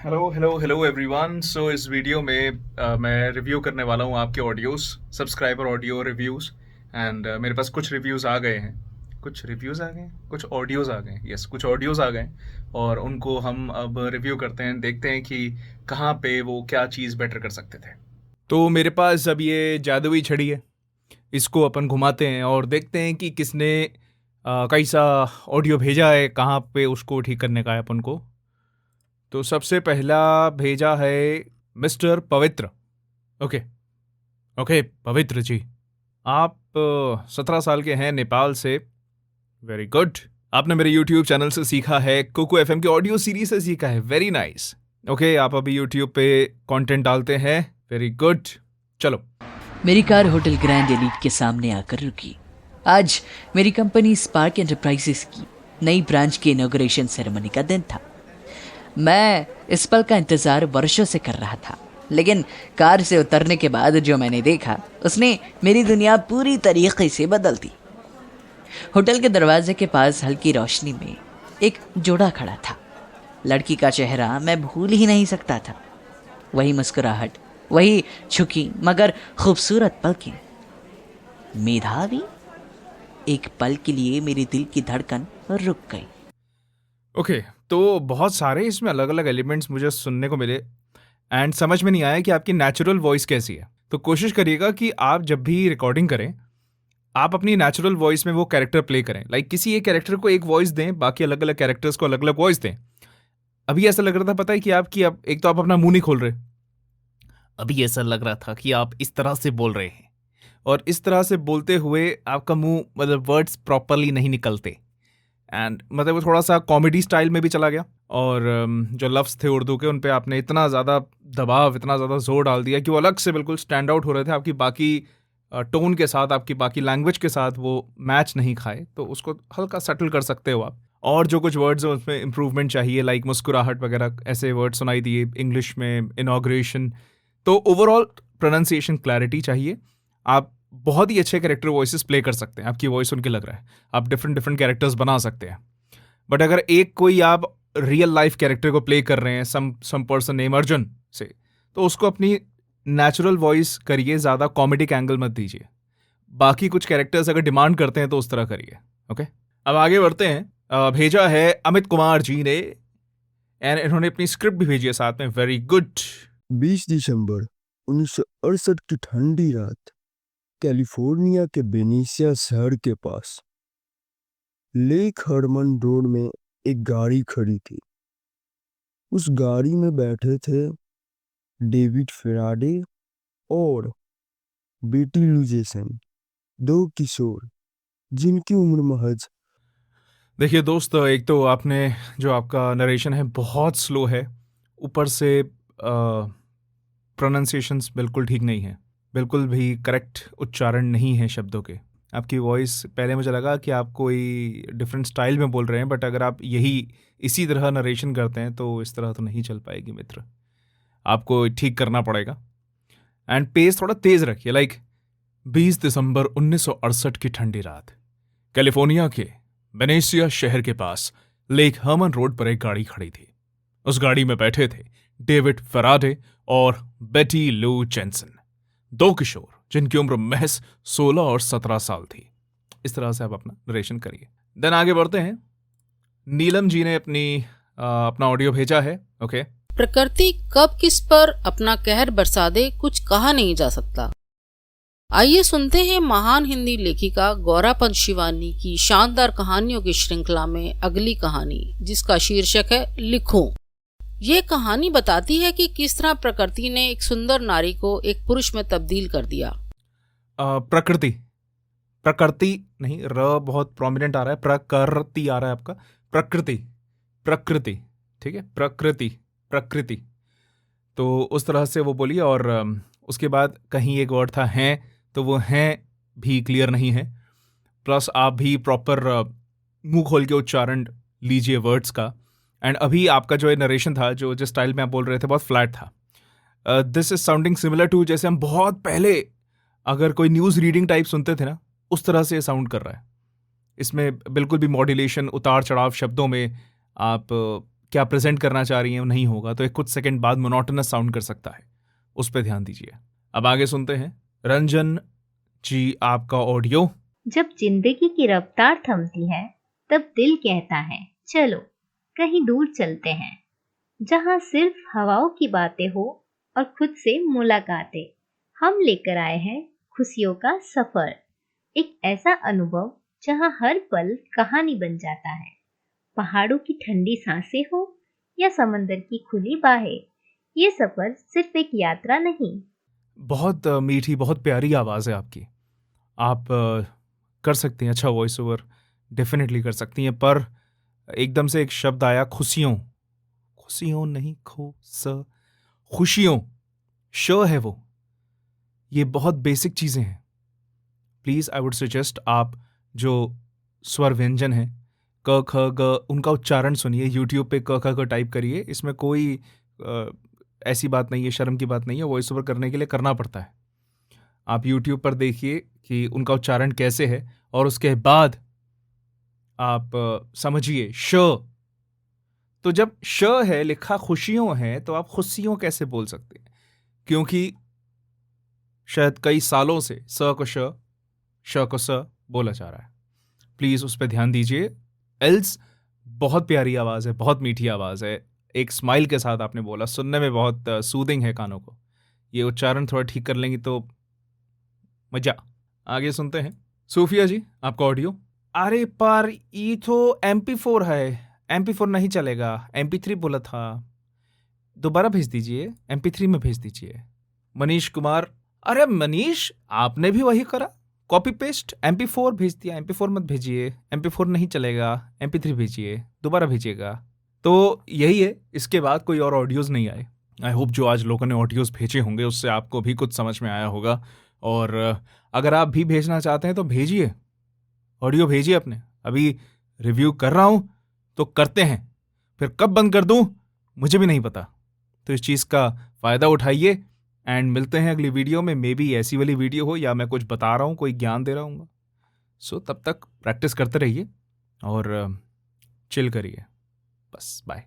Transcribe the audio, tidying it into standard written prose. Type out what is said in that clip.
Hello hello hello everyone. So इस video में मैं रिव्यू करने वाला हूँ आपके audios, subscriber audio reviews. And मेरे पास कुछ रिव्यूज़ आ गए हैं, कुछ रिव्यूज़ आ गए हैं, कुछ ऑडियोज़ आ गए हैं। यस, कुछ ऑडियोज़ आ गए हैं और उनको हम अब रिव्यू करते हैं, देखते हैं कि कहाँ पे वो क्या चीज़ बेटर कर सकते थे। तो मेरे पास अब ये जादुई छड़ी है, इसको अपन घुमाते हैं और देखते हैं कि किसने कैसा ऑडियो भेजा है, कहाँ पे उसको ठीक करने का है अपन को। तो सबसे पहला भेजा है मिस्टर पवित्र। ओके, ओके पवित्र जी, आप 17 साल के हैं, नेपाल से। Very good. आपने मेरे यूट्यूब चैनल से सीखा है, कोको एफएम की ऑडियो सीरीज से सीखा है। Very nice. ओके, आप अभी यूट्यूब पे कंटेंट डालते हैं। Very good. चलो। मेरी कार होटल ग्रैंड एलीट के सामने आकर रुकी। आज मेरी कंपनी स्पार्क एंटरप्राइजेस की नई ब्रांच की इनॉग्रेशन सेरेमनी का दिन था। मैं इस पल का इंतजार वर्षों से कर रहा था, लेकिन कार से उतरने के बाद जो मैंने देखा उसने मेरी दुनिया पूरी तरीके से बदल दी। होटल के दरवाजे के पास हल्की रोशनी में एक जोड़ा खड़ा था। लड़की का चेहरा मैं भूल ही नहीं सकता था। वही मुस्कुराहट, वही झुकी मगर खूबसूरत पलकें। मेधावी। एक पल के लिए मेरे दिल की धड़कन रुक गई। ओके, तो बहुत सारे इसमें अलग अलग एलिमेंट्स मुझे सुनने को मिले एंड समझ में नहीं आया कि आपकी नेचुरल वॉइस कैसी है। तो कोशिश करिएगा कि आप जब भी रिकॉर्डिंग करें, आप अपनी नेचुरल वॉइस में वो कैरेक्टर प्ले करें। लाइक किसी एक कैरेक्टर को एक वॉइस दें, बाकी अलग अलग कैरेक्टर्स को अलग अलग वॉइस दें। अभी ऐसा लग रहा था, पता है कि आपकी अब एक तो आप अपना मुंह नहीं खोल रहे, अभी ऐसा लग रहा था कि आप इस तरह से बोल रहे हैं और इस तरह से बोलते हुए आपका मुंह मतलब वर्ड्स प्रॉपरली नहीं निकलते एंड मतलब वो थोड़ा सा कॉमेडी स्टाइल में भी चला गया। और जो लफ्ज़ थे उर्दू के, उन पे आपने इतना ज़्यादा दबाव, इतना ज़्यादा जोर डाल दिया कि वो अलग से बिल्कुल स्टैंड आउट हो रहे थे। आपकी बाकी टोन के साथ, आपकी बाकी लैंग्वेज के साथ वो मैच नहीं खाए। तो उसको हल्का सटल कर सकते हो आप। और जो कुछ वर्ड्स हैं उसमें इम्प्रूवमेंट चाहिए, लाइक मुस्कुराहट वगैरह, ऐसे वर्ड सुनाई दिए इंग्लिश में, इनॉग्रेशन। तो ओवरऑल प्रोनाउंसिएशन क्लैरिटी चाहिए। आप बहुत ही अच्छे कैरेक्टर वॉइसेस प्ले कर सकते हैं, आपकी वॉइस सुन के लग रहा है आप डिफरेंट डिफरेंट कैरेक्टर्स बना सकते हैं। बट अगर एक कोई आप रियल लाइफ कैरेक्टर को प्ले कर रहे हैं, सम पर्सन नेम अर्जुन से, तो उसको अपनी नेचुरल वॉइस करिए, ज़्यादा कॉमेडिक एंगल मत दीजिए। बाकी कुछ कैरेक्टर्स अगर डिमांड करते हैं तो उस तरह करिए। ओके, अब आगे बढ़ते हैं। भेजा है अमित कुमार जी ने एंड इन्होंने अपनी स्क्रिप्ट भी भेजी है साथ में। Very good. 20 दिसंबर 1968 की ठंडी रात, कैलिफोर्निया के बेनिसिया शहर के पास लेक हरमन रोड में एक गाड़ी खड़ी थी। उस गाड़ी में बैठे थे डेविड फेराडे और बेटी लुजेसन, दो किशोर जिनकी उम्र महज। देखिए दोस्त, एक तो आपने जो आपका नरेशन है बहुत स्लो है, ऊपर से प्रोनाउंसिएशंस बिल्कुल ठीक नहीं है, बिल्कुल भी करेक्ट उच्चारण नहीं है शब्दों के। आपकी वॉइस, पहले मुझे लगा कि आप कोई डिफरेंट स्टाइल में बोल रहे हैं, बट अगर आप यही इसी तरह नरेशन करते हैं तो इस तरह तो नहीं चल पाएगी मित्र, आपको ठीक करना पड़ेगा। एंड पेस थोड़ा तेज़ रखिए। लाइक 20 दिसंबर 1968 की ठंडी रात, कैलिफोर्निया के वेनेसिया शहर के पास लेक हर्मन रोड पर एक गाड़ी खड़ी थी। उस गाड़ी में बैठे थे डेविड फेराडे और बेटी लू जेंसन, दो किशोर जिनकी उम्र महज 16 और 17 साल थी। इस तरह से आप अपना नरेशन करिए। देन आगे बढ़ते हैं। नीलम जी ने अपना ऑडियो भेजा है। ओके। प्रकृति कब किस पर अपना कहर बरसा दे कुछ कहा नहीं जा सकता। आइए सुनते हैं महान हिंदी लेखिका गौरा पंत-शिवानी की शानदार कहानियों की श्रृंखला में अगली कहानी, जिसका शीर्षक है लिखूं। ये कहानी बताती है कि किस तरह प्रकृति ने एक सुंदर नारी को एक पुरुष में तब्दील कर दिया। प्रकृति, प्रकृति नहीं, र बहुत प्रोमिनेंट आ रहा है, प्रकृति आ रहा है आपका। प्रकृति, प्रकृति, ठीक है, प्रकृति, प्रकृति। तो उस तरह से वो बोलिए। और उसके बाद कहीं एक वर्ड था हैं, तो वो हैं भी क्लियर नहीं है। प्लस आप भी प्रॉपर मुंह खोल के उच्चारण लीजिए वर्ड्स का। एंड अभी आपका जो नरेशन था, जो जिस स्टाइल में आप बोल रहे थे, बहुत फ्लैट था। This is sounding similar to जैसे हम बहुत पहले अगर कोई न्यूज़ रीडिंग टाइप सुनते थे ना, उस तरह से साउंड कर रहा है। इसमें बिल्कुल भी मॉड्यूलेशन, उतार चढ़ाव शब्दों में आप क्या प्रेजेंट करना चाह रही हैं वो नहीं होगा, तो एक कुछ सेकंड बाद मोनोटोनस साउंड कर सकता है, उस पर ध्यान दीजिए। अब आगे सुनते हैं रंजन जी आपका ऑडियो। जब जिंदगी की रफ्तार थमती है तब दिल कहता है चलो कहीं दूर चलते हैं, जहां सिर्फ हवाओं की बातें हो और खुद से मुलाकातें। हम लेकर आए हैं खुशियों का सफर, एक ऐसा अनुभव जहां हर पल कहानी बन जाता है। पहाड़ों की ठंडी सांसें हो या समंदर की खुली बाहें, ये सफर सिर्फ एक यात्रा नहीं। बहुत मीठी, बहुत प्यारी आवाज़ है आपकी। आप कर सकती हैं, अच्छा वॉइस ओवर डेफिनेटली कर सकती हैं, पर एकदम से एक शब्द आया खुशियों, खुशियों नहीं खुशियों, श है वो। ये बहुत बेसिक चीज़ें हैं। प्लीज़ आई वुड सजेस्ट आप जो स्वर व्यंजन हैं क ख ग, उनका उच्चारण सुनिए। यूट्यूब पे क ख ग टाइप करिए, इसमें कोई ऐसी बात नहीं है, शर्म की बात नहीं है, वॉइस ओवर करने के लिए करना पड़ता है। आप यूट्यूब पर देखिए कि उनका उच्चारण कैसे है, और उसके बाद आप समझिए श। तो जब श है लिखा खुशियों है, तो आप खुशियों कैसे बोल सकते हैं? क्योंकि शायद कई सालों से स को श को स बोला जा रहा है। प्लीज़ उस पर ध्यान दीजिए। एल्स बहुत प्यारी आवाज़ है, बहुत मीठी आवाज़ है, एक स्माइल के साथ आपने बोला, सुनने में बहुत सूदिंग है कानों को। ये उच्चारण थोड़ा ठीक कर लेंगी तो मजा। आगे सुनते हैं सूफिया जी आपका ऑडियो। अरे पर ये तो MP4 है, MP4 नहीं चलेगा, MP3 बोला था, दोबारा भेज दीजिए, MP3 में भेज दीजिए। मनीष कुमार, अरे मनीष आपने भी वही करा, कॉपी पेस्ट, MP4 भेज दिया, MP4 मत भेजिए, MP4 नहीं चलेगा, MP3 भेजिए, दोबारा भेजिएगा। तो यही है, इसके बाद कोई और ऑडियोज़ नहीं आए। आई होप जो आज लोगों ने ऑडियोज़ भेजे होंगे उससे आपको भी कुछ समझ में आया होगा। और अगर आप भी भेजना चाहते हैं तो भेजिए, ऑडियो भेजिए अपने। अभी रिव्यू कर रहा हूँ तो करते हैं, फिर कब बंद कर दूँ मुझे भी नहीं पता। तो इस चीज़ का फ़ायदा उठाइए एंड मिलते हैं अगली वीडियो में। मे बी ऐसी वाली वीडियो हो या मैं कुछ बता रहा हूँ, कोई ज्ञान दे रहा हूँ। सो तब तक प्रैक्टिस करते रहिए और चिल करिए। बस बाय।